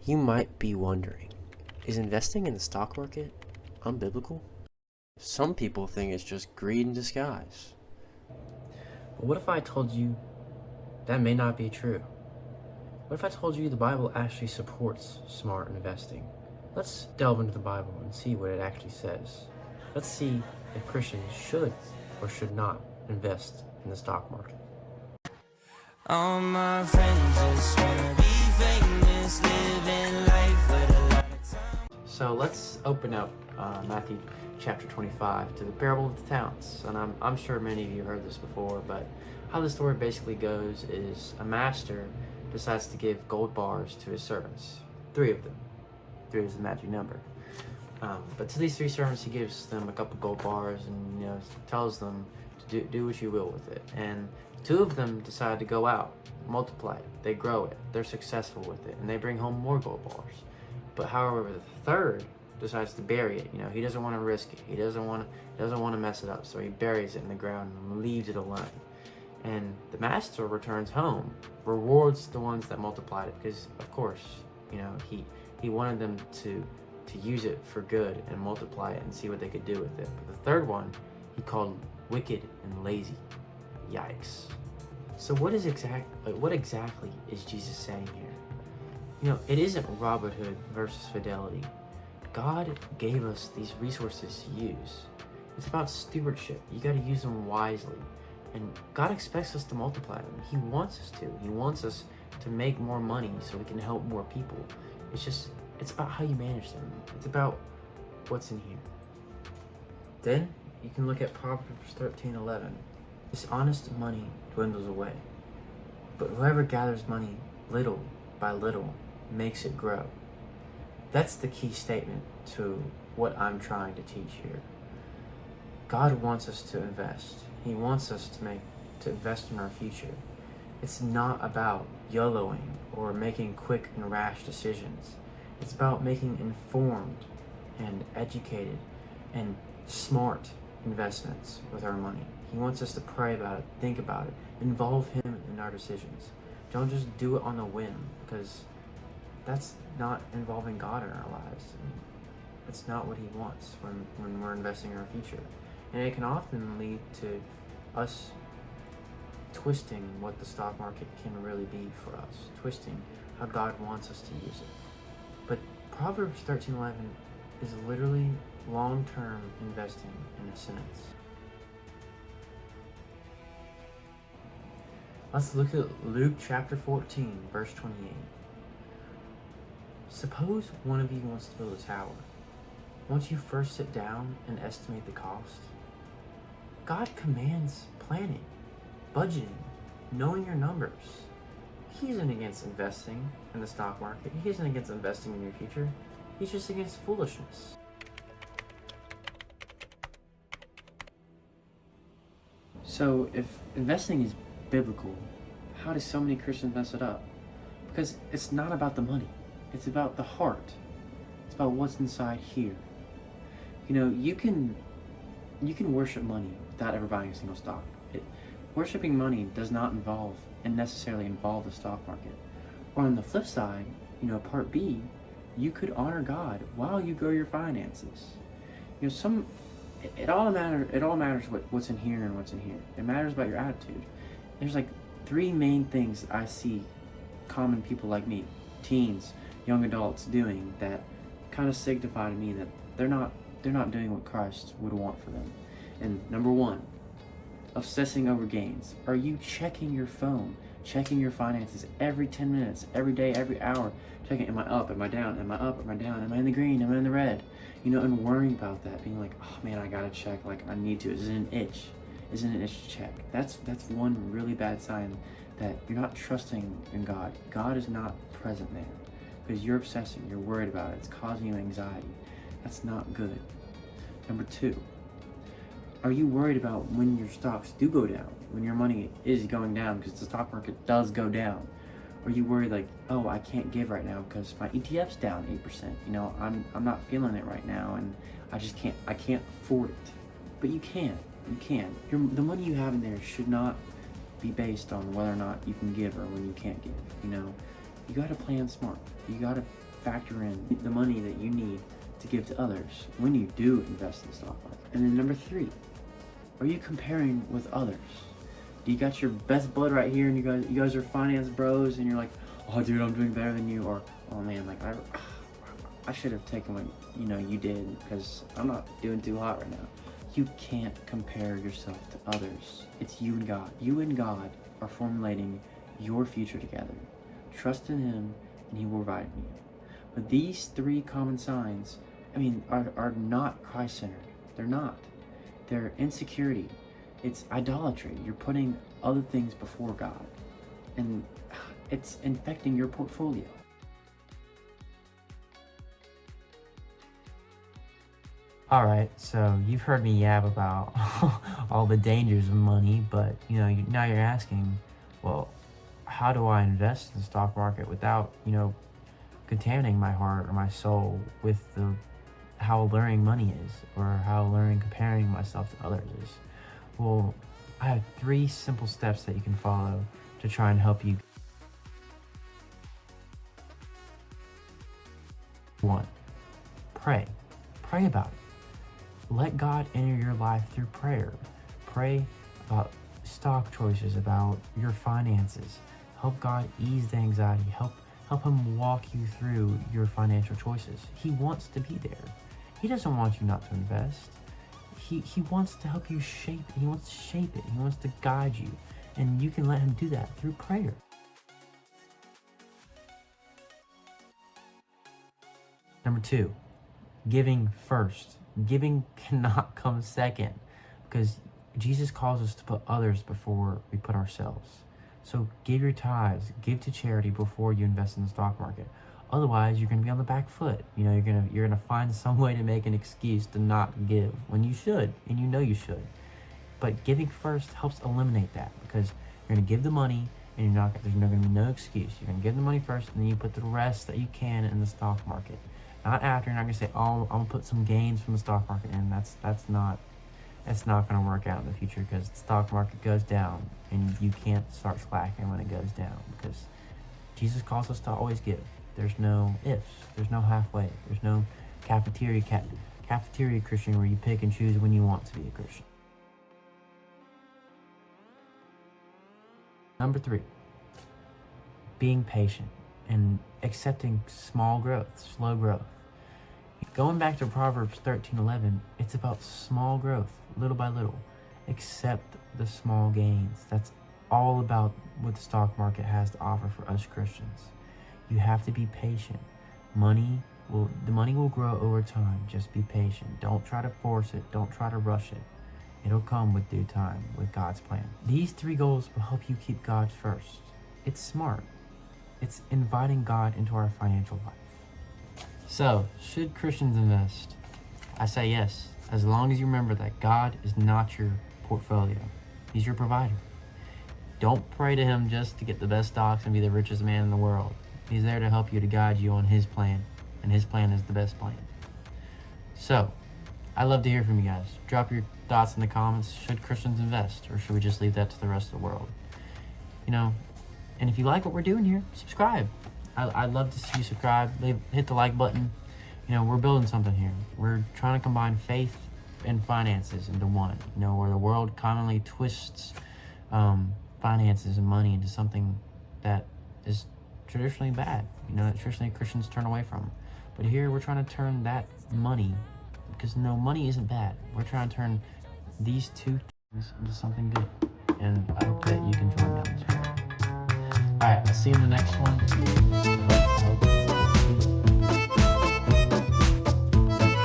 You might be wondering, is investing in the stock market unbiblical? Some people think it's just greed in disguise. But what if I told you that may not be true? What if I told you the Bible actually supports smart investing? Let's delve into the Bible and see what it actually says. Let's see if Christians should or should not invest in the stock market. All my friends just wanna be famous, living life with a lot of time. So let's open up Matthew chapter 25 to the parable of the talents. And I'm sure many of you heard this before, but how the story basically goes is a master decides to give gold bars to his servants. 3 of them. 3 is the magic number. But to these 3 servants, he gives them a couple gold bars and tells them to do what you will with it. And 2 of them decide to go out, multiply it, they grow it, they're successful with it, and they bring home more gold bars. But however, the 3rd decides to bury it. He doesn't want to risk it. He doesn't want to mess it up, so he buries it in the ground and leaves it alone. And the master returns home, rewards the ones that multiplied it, because of course, he wanted them to use it for good and multiply it and see what they could do with it. But the 3rd one, he called wicked and lazy. Yikes. So what exactly is Jesus saying here? It isn't Robin Hood versus fidelity. God gave us these resources to use. It's about stewardship. You got to use them wisely. And God expects us to multiply them. He wants us to. He wants us to make more money so we can help more people. It's about how you manage them. It's about what's in here. Then you can look at Proverbs 13:11. Dishonest money dwindles away, but whoever gathers money little by little makes it grow. That's the key statement to what I'm trying to teach here. God wants us to invest. He wants us to invest in our future. It's not about YOLOing or making quick and rash decisions. It's about making informed and educated and smart investments with our money. He wants us to pray about it, think about it, involve him in our decisions. Don't just do it on a whim, because that's not involving God in our lives. That's not what he wants when we're investing in our future. And it can often lead to us twisting what the stock market can really be for us, twisting how God wants us to use it. But Proverbs 13:11 is literally long-term investing in a sentence. Let's look at Luke chapter 14, verse 28. Suppose one of you wants to build a tower. Won't you first sit down and estimate the cost? God commands planning, budgeting, knowing your numbers. He isn't against investing in the stock market. He isn't against investing in your future. He's just against foolishness. So if investing is biblical, how do so many Christians mess it up? Because it's not about the money. It's about the heart. It's about what's inside here. You can worship money without ever buying a single stock. Worshipping money does not necessarily involve the stock market. Or on the flip side, part B, you could honor God while you grow your finances. It all matters what's in here and what's in here. It matters about your attitude. There's 3 main things that I see common people like me, teens, young adults doing that kind of signify to me that they're not doing what Christ would want for them. And number 1, obsessing over gains. Are you checking your phone, checking your finances every 10 minutes, every day, every hour, checking, am I up, am I down, am I up, am I down, am I in the green, am I in the red? And worrying about that, being like, oh man, I gotta check, I need to. Is it an itch? Is it an itch to check? That's one really bad sign that you're not trusting in God. God is not present there because you're obsessing, you're worried about it, it's causing you anxiety. That's not good. Number 2, are you worried about when your stocks do go down, when your money is going down, because the stock market does go down? Are you worried oh, I can't give right now because my ETF's down 8%. I'm not feeling it right now, and I can't afford it. But you can. The money you have in there should not be based on whether or not you can give or when you can't give. You got to plan smart. You got to factor in the money that you need to give to others when you do invest in the stock market? And then number 3, are you comparing with others? Do you got your best bud right here and you guys are finance bros and you're like, oh dude, I'm doing better than you, or oh man, like I should have taken what you did because I'm not doing too hot right now. You can't compare yourself to others. It's you and God. You and God are formulating your future together. Trust in Him and He will provide you. But these 3 common signs, are not Christ-centered. They're not. They're insecurity. It's idolatry. You're putting other things before God. And it's infecting your portfolio. All right, so you've heard me yab about all the dangers of money, but now you're asking, well, how do I invest in the stock market without contaminating my heart or my soul with how alluring money is, or how alluring comparing myself to others is? Well, I have 3 simple steps that you can follow to try and help you. 1, pray about it. Let God enter your life through prayer. Pray about stock choices, about your finances. Help God ease the anxiety. Help Him walk you through your financial choices. He wants to be there. He doesn't want you not to invest. He wants to help you shape it. He wants to shape it. He wants to guide you. And you can let Him do that through prayer. Number 2, giving first. Giving cannot come second, because Jesus calls us to put others before we put ourselves. So give your tithes, give to charity before you invest in the stock market. Otherwise, you're going to be on the back foot. You're going to find some way to make an excuse to not give when you should, and you should. But giving first helps eliminate that, because you're going to give the money and there's going to be no excuse. You're going to give the money first, and then you put the rest that you can in the stock market. Not after. You're not going to say, oh, I'm going to put some gains from the stock market in. That's not going to work out in the future, because the stock market goes down and you can't start slacking when it goes down, because Jesus calls us to always give. There's no ifs. There's no halfway. There's no cafeteria Christian where you pick and choose when you want to be a Christian. Number 3, being patient and accepting small growth, slow growth. Going back to Proverbs 13:11, it's about small growth, little by little. Accept the small gains. That's all about what the stock market has to offer for us Christians. You have to be patient. The money will grow over time. Just be patient. Don't try to force it. Don't try to rush it. It'll come with due time, with God's plan. These 3 goals will help you keep God first. It's smart. It's inviting God into our financial life. So, should Christians invest? I say yes, as long as you remember that God is not your portfolio. He's your provider. Don't pray to Him just to get the best stocks and be the richest man in the world. He's there to help you, to guide you on His plan, and His plan is the best plan. So, I'd love to hear from you guys. Drop your thoughts in the comments. Should Christians invest, or should we just leave that to the rest of the world? And if you like what we're doing here, subscribe. I'd love to see you subscribe. Hit the like button. We're building something here. We're trying to combine faith and finances into one. Where the world commonly twists finances and money into something that is traditionally bad. That traditionally Christians turn away from. But here we're trying to turn that money, because money isn't bad. We're trying to turn these 2 things into something good. And I hope that you can join down this road. Alright, I'll see you in the next one.